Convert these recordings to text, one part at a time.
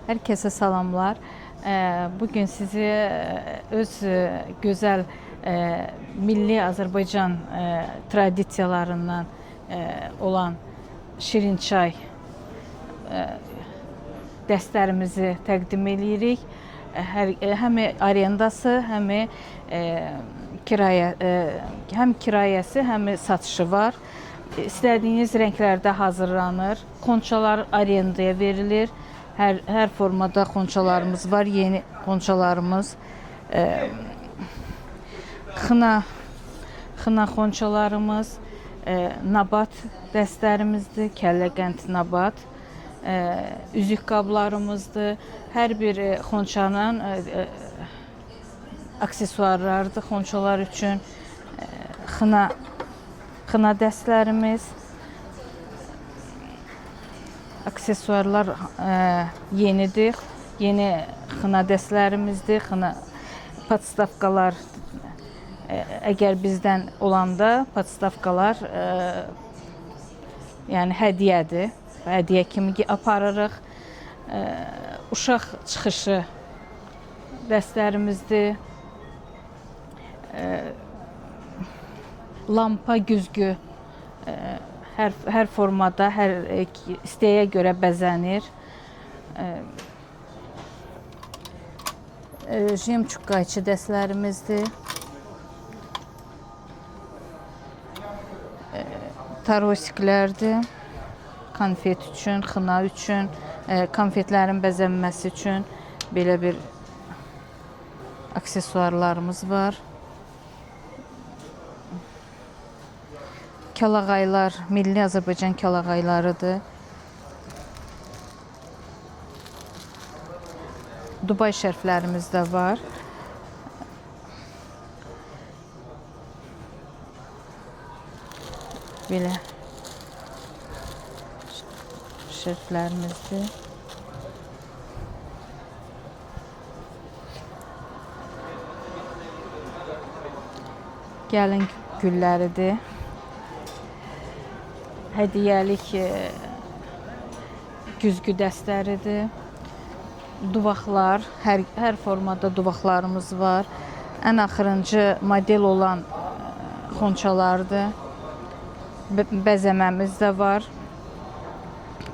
Herkese salamlar. Bugün sizi öz güzel milli Azərbaycan tradisiyalarından olan şirin çay dəstlərimizi təqdim edirik. Həm arendası, həm kirayəsi, həm satışı var. İstədiyiniz rənglərdə hazırlanır. Xonçalar arendaya verilir. Hər formada xonçalarımız var. Yeni xonçalarımız, xına xonçalarımız, nabat dəstlərimizdir, kəlləqənd nabat, üzük qablarımızdır. Hər bir xonçanın aksesuarlarıdır xonçalar üçün. Xına dəstlərimiz, aksesuarlar yenidir. Yeni xına dəstlərimizdir. Xına podstavkalar, əgər bizdən olanda podstavkalar yəni hədiyyədir. Hədiyyə kimi aparırıq. Uşaq çıxışı dəstlərimizdir. Lampa, güzgü hər formada, hər isteğe görə bəzənir. Jemçuk qayçı dəstlərimizdir. Tarosiklərdir. Konfet üçün, xına üçün, konfetlərin bəzənməsi üçün belə bir aksesuarlarımız var. Kəlağaylar, milli Azərbaycan kəlağaylarıdır. Dubay şərflərimiz də var. Belə şərflərimizdir. Gəlin gülləridir. Hədiyyəlik güzgü dəstləridir. Duvaqlar, hər formada duvaqlarımız var. Ən axırıncı model olan xonçalardır. Bəzəməmiz də var.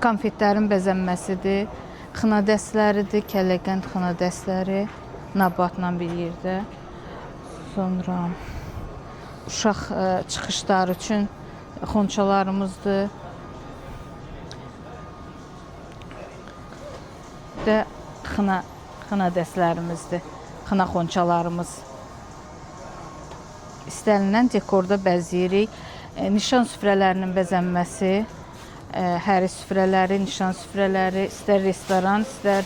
Konfetlərin bəzənməsidir. Xına dəstləridir, kəlləqənd xına dəstləri nabatla bir yerdə. Sonra uşaq çıxışları üçün xonçalarımızdır. Və xına dəstlərimizdir. Xına xonçalarımız. İstənilən dekorda bəzəyirik. Nişan süfrələrinin bəzənməsi, həri süfrələri, nişan süfrələri, istər restoran, istər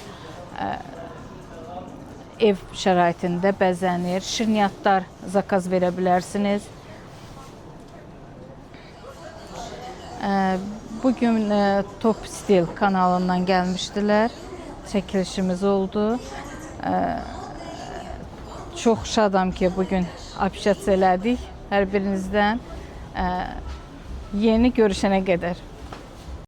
ev şəraitində bəzənir. Şirniyyatlar zakaz verə bilərsiniz. Bugün Top Stil kanalından gəlmişdilər. Çəkilişimiz oldu. Çox şadam ki, bugün apşat elədik hər birinizdən. Yeni görüşənə qədər.